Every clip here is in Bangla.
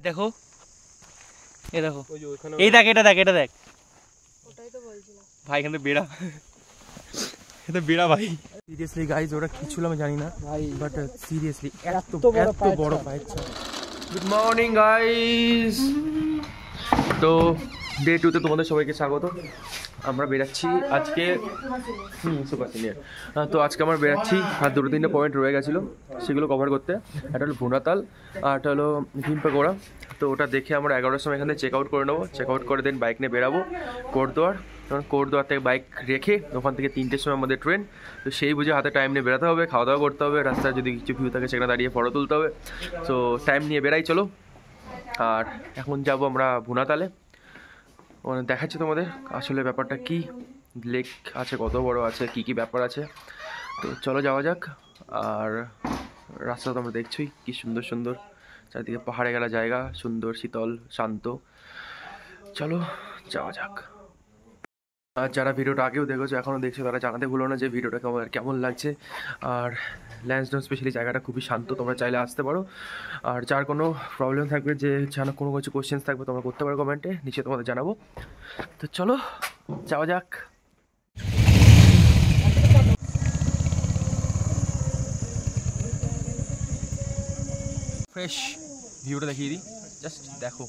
দেখো এই দেখো এই দেখ এটা দেখ এটা দেখ ওটাই তো বলছিলাম ভাই এখানে বেড়া এটা বেড়া ভাই সিরিয়াসলি গাইজ ওরা কি ছিল আমি জানি না ভাই বাট সিরিয়াসলি এত বড় পায়ের। গুড মর্নিং গাইজ, তো ডে 2 তে তোমাদের সবাইকে স্বাগত। আমরা বেরাচ্ছি আজকে সুপার সিনিয়র। তো আজকে আমরা বেরাচ্ছি আর 2-3টে পয়েন্ট রয়ে গেছিলো সেগুলো কভার করতে। একটা হলো ভুনাতাল আর একটা হলো ভীম পাকোড়া। তো ওটা দেখে আমরা 11টার সময় এখানে চেক আউট করে নেবো। চেক আউট করে দেন বাইক নিয়ে বেরাবো কোটদুয়ার। তখন কোটদুয়ার থেকে বাইক রেখে ওখান থেকে 3টের সময় আমাদের ট্রেন। তো সেই বুঝে হাতে টাইম নিয়ে বেরোতে হবে, খাওয়া দাওয়া করতে হবে, রাস্তায় যদি কিছু ভিউ থাকে সেখানে দাঁড়িয়ে ফটো তুলতে হবে। তো টাইম নিয়ে বেরাই চলো। আর এখন যাব আমরা ভুনাতালে, দেখাচ্ছি তোমাদের আসলে ব্যাপারটা কি, লেক আছে কত বড় আছে, কি কি ব্যাপার আছে। তো চলো যাওয়া যাক। আর রাস্তা তো আমরা দেখছোই কি সুন্দর সুন্দর, চারিদিকে পাহাড়ে গেলা জায়গা, সুন্দর শীতল শান্ত। চলো যাওয়া যাক। আর যারা ভিডিওটা আগেও দেখেছো এখনও দেখছো তারা জানাতে ভুলো না যে ভিডিওটা কেমন লাগছে। আর ল্যান্সডাউন স্পেশালি জায়গাটা খুবই শান্ত, তোমরা চাইলে আসতে পারো। আর যার কোনো প্রবলেম থাকবে, যে যেন কোনো কিছু কোয়েশ্চেন্স থাকবে তোমরা করতে পারো কমেন্টে, নিচে তোমাদের জানাবো। তো চলো যাওয়া যাক। ফ্রেশ ভিউটা দেখিয়ে দিই, জাস্ট দেখো।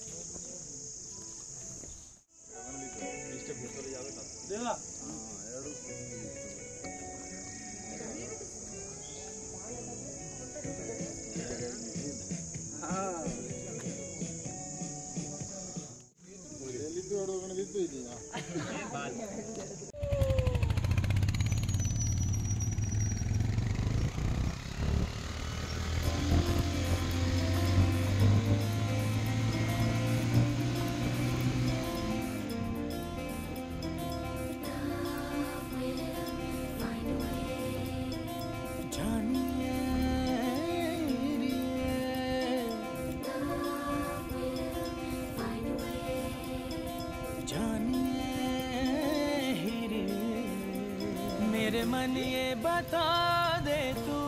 मेरे मन ये बता दे तू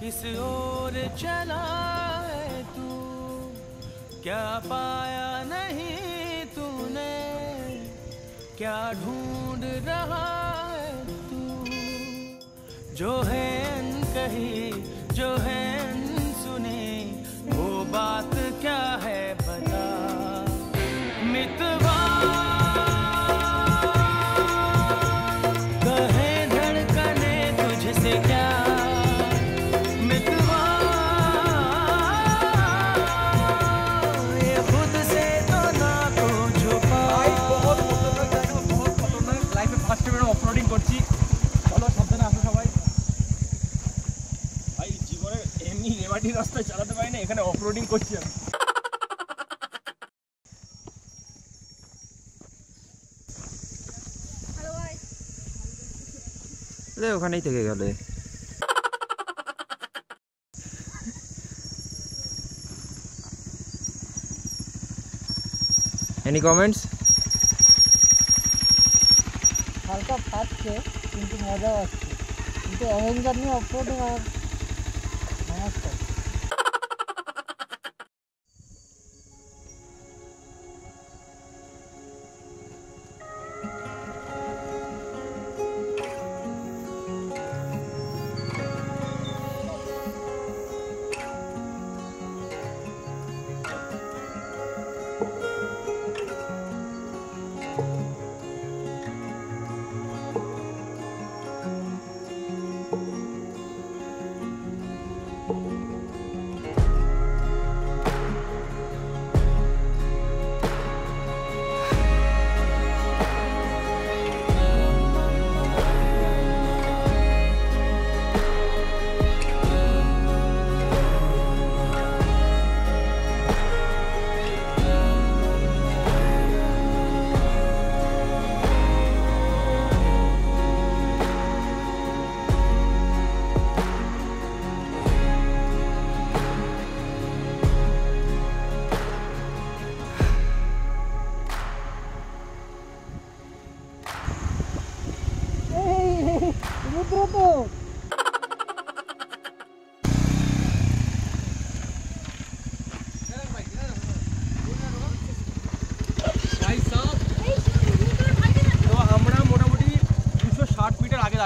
किस ओर चला है तू, क्या पाया नहीं तूने, क्या ढूंढ रहा है तू। जो है अनकही जो है अनसुनी, वो बात क्या है बता। मितवा রাস্তায় চালাতে পারি না, এখানে অফরোডিং করছি আমি। ওখানেই থেকে গেলে এনি কমেন্টস? হালকা ফাটছে কিন্তু মজা আসছে, কিন্তু অ্যাভেঞ্জার নিয়ে অফরোডিং আর নমস্কার।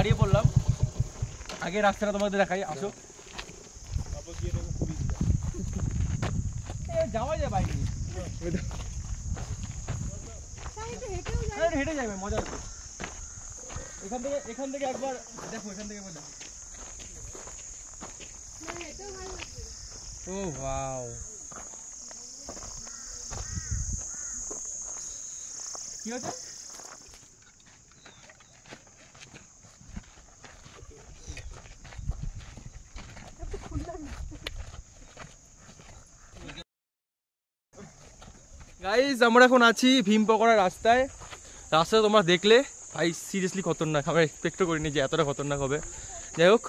দাঁড়িয়ে পড়লাম। আগে রাস্তাটা তোমাদের দেখাই, আসো। যাওয়া যায় বাইক নিয়ে, হেঁটে যাবে, মজা আছে। এখান থেকে একবার দেখো, এখান থেকে একবার দেখো। ও ওয়াও, কি হচ্ছে? গাইস আমরা এখন আছি ভীম পকোড়া রাস্তায়। রাস্তাটা তোমরা দেখলে ভাই সিরিয়াসলি খতরনাক, আমরা এক্সপেক্টও করিনি যে এতটা খতরনাক হবে। যাই হোক,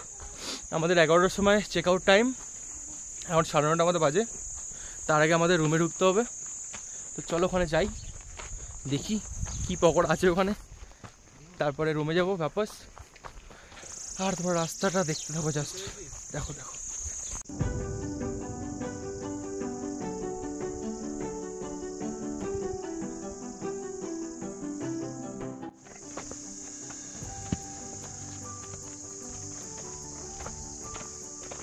আমাদের 11টার সময় চেক আউট টাইম, এখন 9:30 আমাদের বাজে। তার আগে আমাদের রুমে ঢুকতে হবে। তো চলো ওখানে যাই, দেখি কি পকোড়া আছে ওখানে, তারপরে রুমে যাবো বাপস। আর তোমার রাস্তাটা দেখতে থাকো, জাস্ট দেখো দেখো।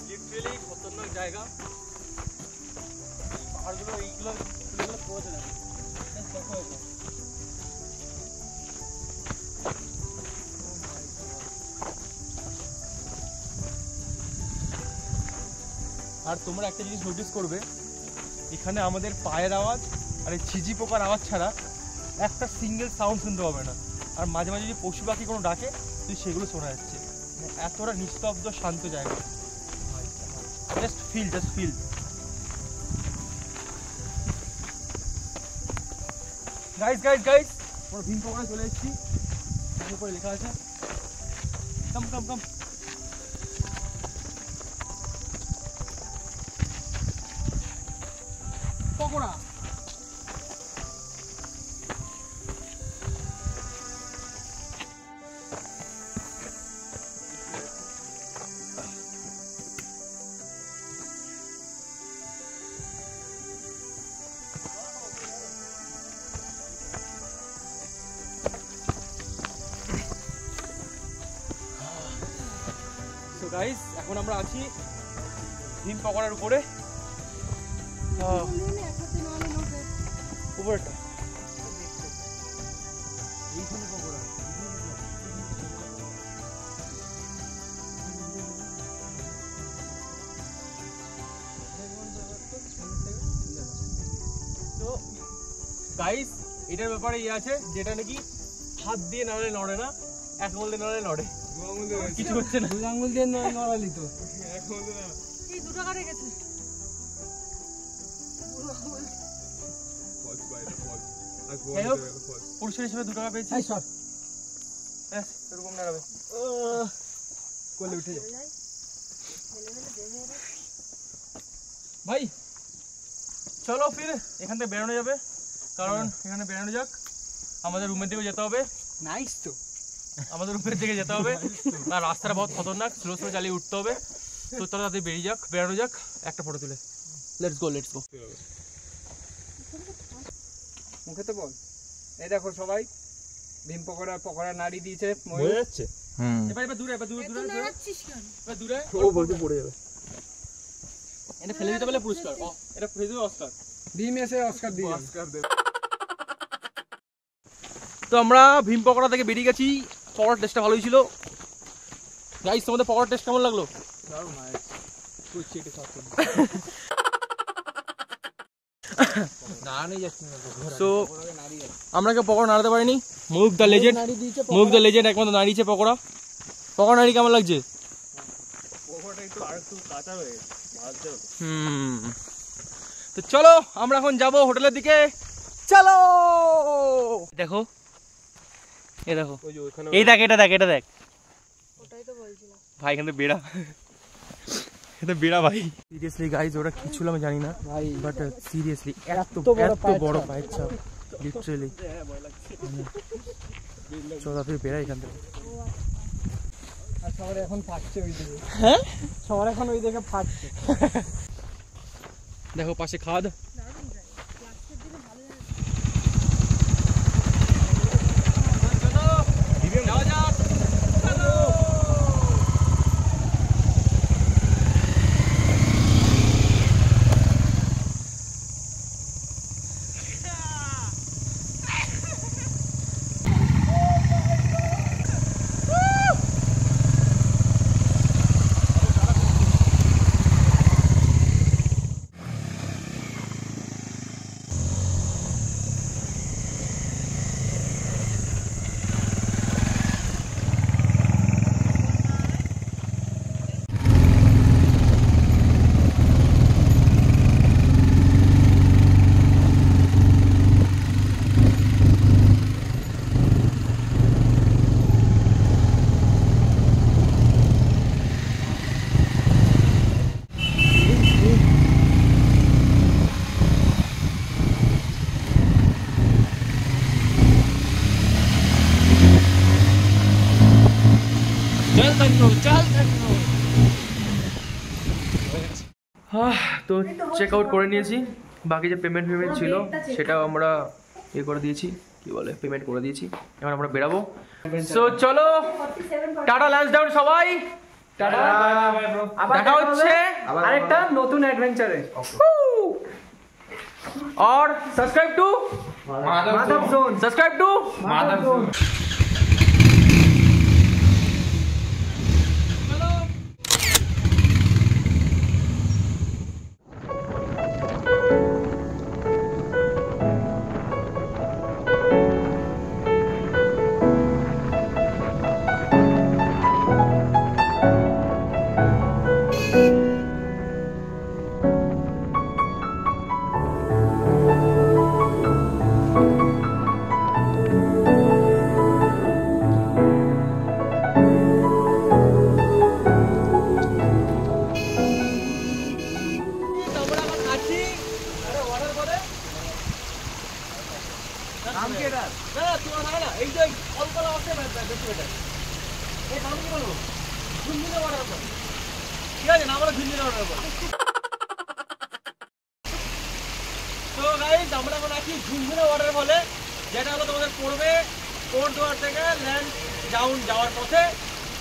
লিটারালি খতরনাক জায়গা, পাহাড়গুলো এইগুলো পড়েছে না, দেখো দেখো। আর তোমরা একটা জিনিস নোটিস করবে, এখানে আমাদের পায়ের আওয়াজ আর এই ঝিঝি পোকার আওয়াজ ছাড়া একটা সিঙ্গেল সাউন্ড শুনতে হবে না। আর মাঝে মাঝে যদি পশু পাখি কোনো ডাকে তুই সেগুলো শোনা যাচ্ছে। এতটা নিস্তব্ধ শান্ত জায়গা, জাস্ট ফিল গাইস আমরা ভীম পকোড়া চলে এসেছি। উপরে লেখা আছে কাম পকোড়া। সো গাইস এখন আমরা আছি ভীম পকোড়ার উপরে, উপরেটা এইখানে পকোড়া। তো গাইস এটার ব্যাপারে ইয়ে আছে, যেটা নাকি হাত দিয়ে নাড়লে নড়ে না, এক আঙুল দিয়ে নাড়লে নড়ে। কিছু হচ্ছে না, 2 আঙুল দিয়ে নড়ালি তো এক আঙুল দিয়ে না। এই 2 টাকা রেখেছে পুরুষের হিসেবে 2 টাকা পেয়েছি। এরকম নাড়াবে, কোলে উঠে যাবে ভাই। চলো ফির এখান থেকে বেরোনো যাবে, কারণ এখানে বেরোনো যাক, আমাদের রুমের দিকে যেতে হবে। নাইস, তো আমাদের রুমের দিকে যেতে হবে। আর রাস্তাটা বহুত খতরনাক, স্লো চালিয়ে উঠতে হবে। তো চলো তাদের বেরোনো যাক, একটা ফটো তুলে। লেটস গো মুখে তো বল। এই দেখো সবাই ভীম পকোড়া নাড়ি দিয়েছে, হয়ে যাচ্ছে। এবার দূরে ও বলতে পড়ে যাবে। এটা ফেলে দিতে বলে পুরস্কার, এটা ফেলে দিবে অস্কার। ভীম এসে অস্কার দিয়ে দেবে। তো আমরা ভীম পকোড়া থেকে বেরিয়ে গেছি। পকোড়ার টেস্টটা ভালোই ছিল। গাইস তোমাদের পকোড়ার টেস্ট কেমন লাগলো? তো আমরা কেউ পকোড়া নাড়াতে পারিনি। মুখ দ্য লেজেন্ড একমাত্র নাড়িয়েছে পকোড়া। নাড়ি কেমন লাগছে? তো চলো আমরা এখন যাবো হোটেলের দিকে। চলো দেখো, এটা দেখ ভাই, এখানে বেড়া, এটা বেড়া ভাই। সিরিয়াসলি গাইজ ওরা কি ছিল আমি জানি না ভাই, বাট সিরিয়াসলি এত বড় পায়ের ছাপ, লিটারালি। চলো তুই বেড়া এখান থেকে। আর সবার এখন ফাটছে ওই দিকে, হ্যাঁ সবার এখন ওই দিকে ফাটছে। দেখো পাশে খাদ। যাওয়া যাক। তো চেক আউট করে নিয়েছি, বাকি যে পেমেন্ট ছিল সেটাও আমরা ইয়ে করে দিয়েছি, কি বলে পেমেন্ট করে দিয়েছি। এবার আমরা বেরাবো। সো চলো টাটা, লাঞ্চ ডাউন সবাই, টাটা, দেখা হচ্ছে আরেকটা নতুন অ্যাডভেঞ্চারে। और subscribe to Madhav zone, subscribe to Madhav zone. তো গাইস আমরা এখন আছি ঝুনঝুনা ওয়াটার ফলে, যেটা হলো তোমাদের পড়বে কোর্ট দুয়ার থেকে ল্যান্ড ডাউন যাওয়ার পথে।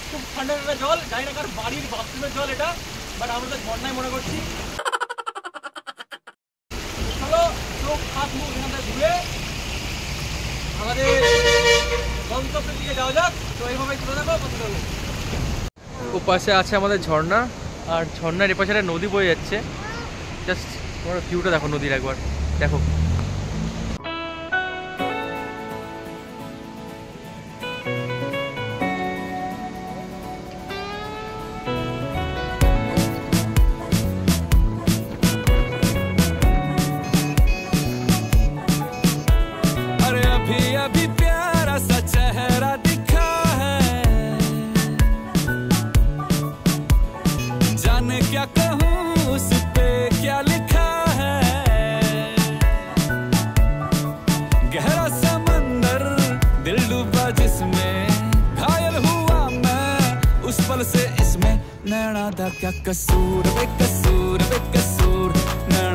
খুব ঠান্ডা ঠান্ডা জল, জানি না কার বাড়ির বাথরুমের জল এটা, বাট আমরা তো ঝর্ণায় মনে করছি। চলো চোখ হাত মুখ এখান থেকে ধুয়ে আমাদের গন্তব্যের দিকে যাওয়া যাক। তো এইভাবে চলে যাবো পছন্দ হলো। ওপাশে আছে আমাদের ঝর্ণা, আর ঝর্ণার এপাশে একটা নদী বয়ে যাচ্ছে। জাস্ট তোমরা ভিউটা দেখো নদীর, একবার দেখো। अरे अभी अभी प्यारा सा चेहरा दिखा है, जाने क्या कहूँ उस पे क्या लिखा है। गहरा समंदर दिल डूबा जिसमें, घायल हुआ मैं उस पल से इसमें। नैना दा क्या कसूर, बेकसूर बेकसूर, नैना